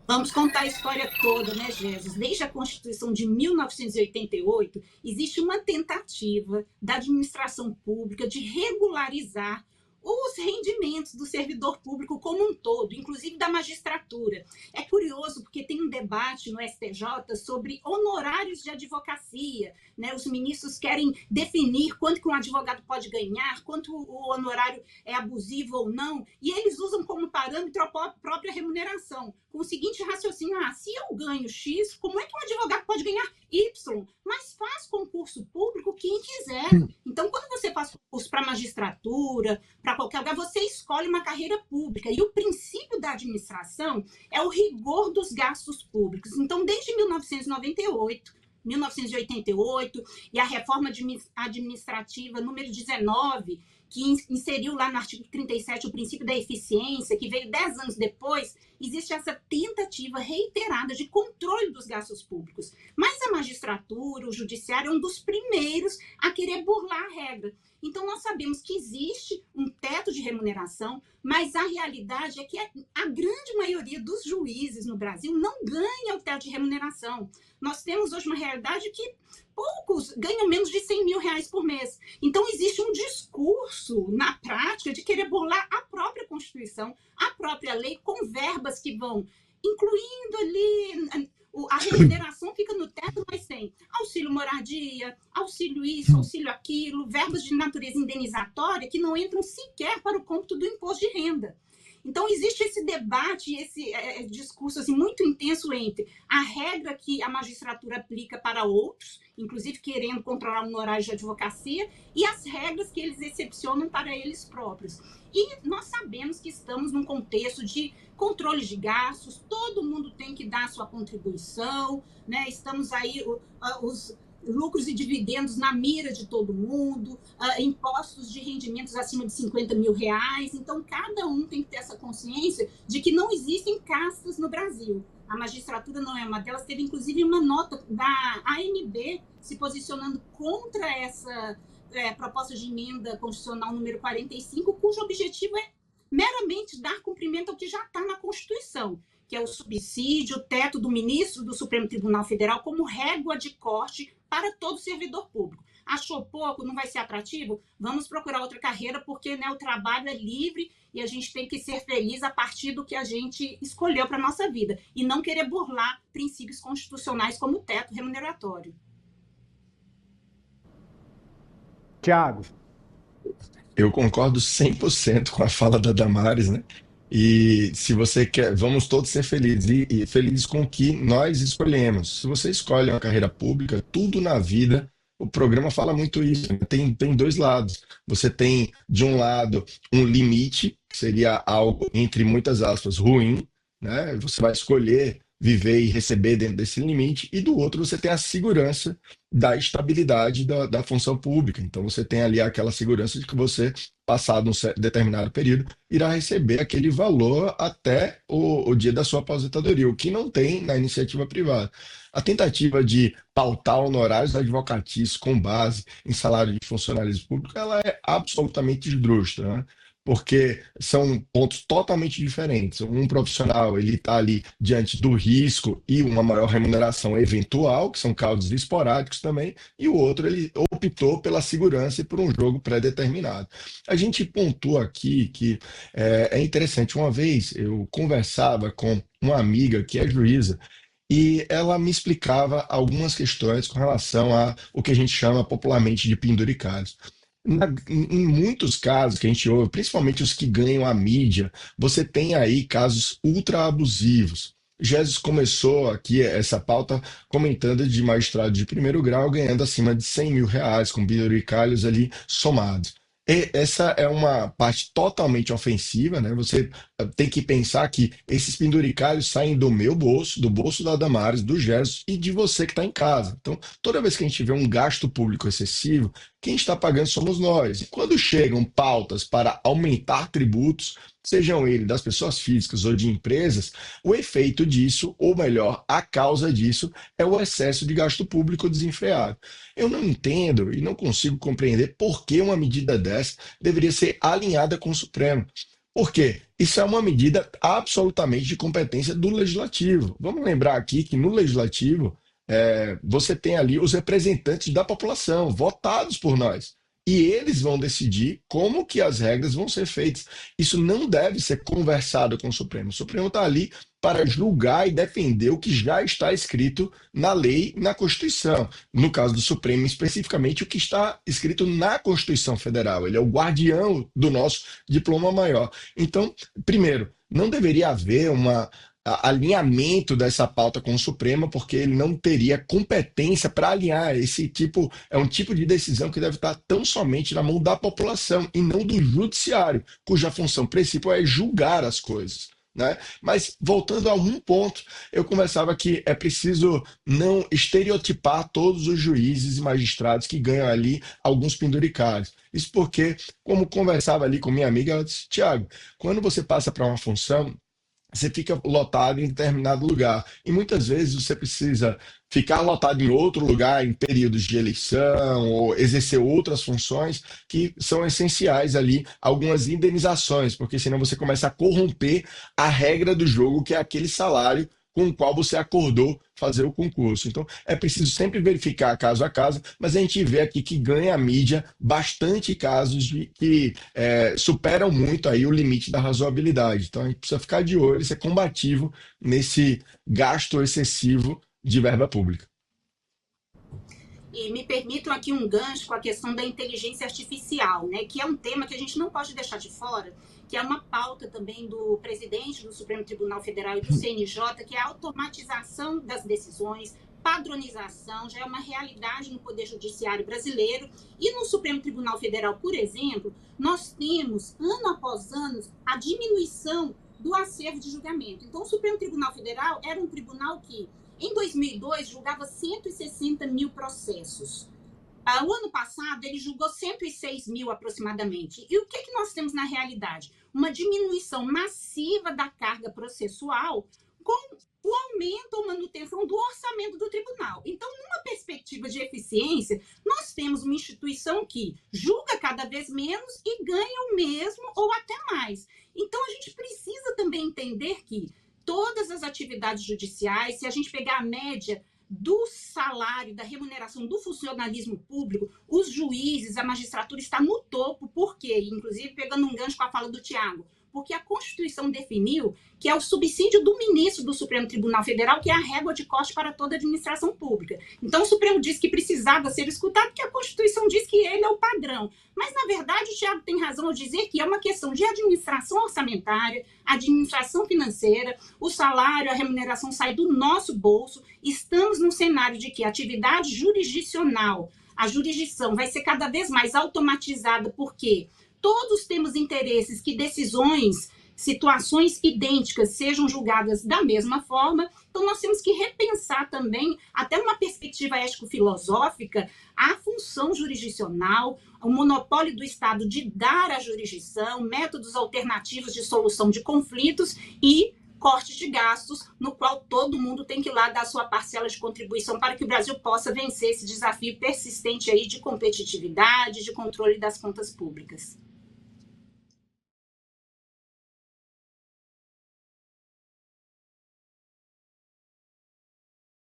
Vamos contar a história toda, né, Jesus? Desde a Constituição de 1988, existe uma tentativa da administração pública de regularizar os rendimentos do servidor público como um todo, inclusive da magistratura. É curioso porque tem um debate no STJ sobre honorários de advocacia, né? Os ministros querem definir quanto que um advogado pode ganhar, quanto o honorário é abusivo ou não, e eles usam como parâmetro a própria remuneração, com o seguinte raciocínio: se eu ganho X, como é que um advogado pode ganhar Y? Mas faz concurso público quem quiser. Então, quando você faz concurso para magistratura, para qualquer lugar, você escolhe uma carreira pública. E o princípio da administração é o rigor dos gastos públicos. Então, desde 1988 e a reforma administrativa número 19, que inseriu lá no artigo 37 o princípio da eficiência, que veio 10 anos depois, existe essa tentativa reiterada de controle dos gastos públicos. Mas a magistratura, o judiciário, é um dos primeiros a querer burlar a regra. Então, nós sabemos que existe um teto de remuneração, mas a realidade é que a grande maioria dos juízes no Brasil não ganha o teto de remuneração. Nós temos hoje uma realidade que poucos ganham menos de 100 mil reais por mês. Então, existe um discurso, na prática, de querer burlar a própria Constituição, a própria lei, com verbas que vão incluindo ali. A remuneração fica no teto, mas tem auxílio moradia, auxílio isso, auxílio aquilo, verbas de natureza indenizatória que não entram sequer para o cômputo do imposto de renda. Então, existe esse debate, esse discurso assim, muito intenso entre a regra que a magistratura aplica para outros, inclusive querendo controlar o honorário de advocacia, e as regras que eles excepcionam para eles próprios. E nós sabemos que estamos num contexto de controle de gastos, todo mundo tem que dar a sua contribuição, né? Estamos aí, os lucros e dividendos na mira de todo mundo, impostos de rendimentos acima de 50 mil reais. Então, cada um tem que ter essa consciência de que não existem castas no Brasil. A magistratura não é uma delas. Teve, inclusive, uma nota da ANB se posicionando contra essa proposta de emenda constitucional número 45, cujo objetivo é meramente dar cumprimento ao que já está na Constituição, que é o subsídio, o teto do ministro do Supremo Tribunal Federal como régua de corte para todo servidor público. Achou pouco? Não vai ser atrativo? Vamos procurar outra carreira, porque, né, o trabalho é livre e a gente tem que ser feliz a partir do que a gente escolheu para a nossa vida e não querer burlar princípios constitucionais como o teto remuneratório. Tiago. Eu concordo 100% com a fala da Damares, né? E se você quer, vamos todos ser felizes e felizes com o que nós escolhemos. Se você escolhe uma carreira pública, tudo na vida, o programa fala muito isso, né? Tem dois lados. Você tem, de um lado, um limite, que seria algo, entre muitas aspas, ruim, né? Você vai escolher viver e receber dentro desse limite, e do outro você tem a segurança da estabilidade da função pública. Então você tem ali aquela segurança de que você, passado um determinado período, irá receber aquele valor até o dia da sua aposentadoria, o que não tem na iniciativa privada. A tentativa de pautar honorários advocatícios com base em salário de funcionários públicos, ela é absolutamente esdrúxula, né? Porque são pontos totalmente diferentes. Um profissional, ele está ali diante do risco e uma maior remuneração eventual, que são casos esporádicos também, e o outro, ele optou pela segurança e por um jogo pré-determinado. A gente pontua aqui que é interessante. Uma vez eu conversava com uma amiga que é juíza, e ela me explicava algumas questões com relação a o que a gente chama popularmente de penduricalhos. Em muitos casos que a gente ouve, principalmente os que ganham a mídia, você tem aí casos ultra abusivos. Jesus começou aqui essa pauta comentando de magistrado de primeiro grau ganhando acima de 100 mil reais, com penduricalhos ali somados. E essa é uma parte totalmente ofensiva, né? Você tem que pensar que esses penduricalhos saem do meu bolso, do bolso da Damares, do Jesus e de você que está em casa. Então, toda vez que a gente vê um gasto público excessivo, quem está pagando somos nós. E quando chegam pautas para aumentar tributos, sejam eles das pessoas físicas ou de empresas, o efeito disso, ou melhor, a causa disso, é o excesso de gasto público desenfreado. Eu não entendo e não consigo compreender por que uma medida dessa deveria ser alinhada com o Supremo. Por quê? Isso é uma medida absolutamente de competência do legislativo. Vamos lembrar aqui que no legislativo você tem ali os representantes da população, votados por nós. E eles vão decidir como que as regras vão ser feitas. Isso não deve ser conversado com o Supremo. O Supremo está ali para julgar e defender o que já está escrito na lei e na Constituição. No caso do Supremo, especificamente, o que está escrito na Constituição Federal. Ele é o guardião do nosso diploma maior. Então, primeiro, não deveria haver alinhamento dessa pauta com o Supremo, porque ele não teria competência para alinhar esse tipo, é um tipo de decisão que deve estar tão somente na mão da população e não do judiciário, cuja função principal é julgar as coisas. Né? Mas, voltando a um ponto, eu conversava que é preciso não estereotipar todos os juízes e magistrados que ganham ali alguns penduricalhos. Isso porque, como conversava ali com minha amiga, ela disse, Tiago, quando você passa para uma função, você fica lotado em determinado lugar. E muitas vezes você precisa ficar lotado em outro lugar em períodos de eleição ou exercer outras funções que são essenciais ali, algumas indenizações, porque senão você começa a corromper a regra do jogo, que é aquele salário com o qual você acordou fazer o concurso. Então, é preciso sempre verificar caso a caso, mas a gente vê aqui que ganha a mídia bastante casos que superam muito aí o limite da razoabilidade. Então, a gente precisa ficar de olho e ser combativo nesse gasto excessivo de verba pública. E me permitam aqui um gancho com a questão da inteligência artificial, né, que é um tema que a gente não pode deixar de fora, que é uma pauta também do presidente do Supremo Tribunal Federal e do CNJ, que é a automatização das decisões, padronização, já é uma realidade no Poder Judiciário brasileiro. E no Supremo Tribunal Federal, por exemplo, nós temos, ano após ano, a diminuição do acervo de julgamento. Então, o Supremo Tribunal Federal era um tribunal que, em 2002, julgava 160 mil processos. O ano passado, ele julgou 106 mil aproximadamente. E o que nós temos na realidade? Uma diminuição massiva da carga processual com o aumento ou manutenção do orçamento do tribunal. Então, numa perspectiva de eficiência, nós temos uma instituição que julga cada vez menos e ganha o mesmo ou até mais. Então, a gente precisa também entender que todas as atividades judiciais, se a gente pegar a média do salário, da remuneração do funcionalismo público, os juízes, a magistratura está no topo. Por quê? Inclusive, pegando um gancho com a fala do Tiago, porque a Constituição definiu que é o subsídio do ministro do Supremo Tribunal Federal, que é a régua de corte para toda a administração pública. Então, o Supremo disse que precisava ser escutado, porque a Constituição diz que ele é o padrão. Mas, na verdade, o Tiago tem razão ao dizer que é uma questão de administração orçamentária, administração financeira, o salário, a remuneração sai do nosso bolso. Estamos num cenário de que a atividade jurisdicional, a jurisdição vai ser cada vez mais automatizada, porque todos temos interesses que decisões, situações idênticas sejam julgadas da mesma forma. Então, nós temos que repensar também, até uma perspectiva ético-filosófica, a função jurisdicional, o monopólio do Estado de dar a jurisdição, métodos alternativos de solução de conflitos e corte de gastos, no qual todo mundo tem que ir lá dar a sua parcela de contribuição para que o Brasil possa vencer esse desafio persistente aí de competitividade, de controle das contas públicas.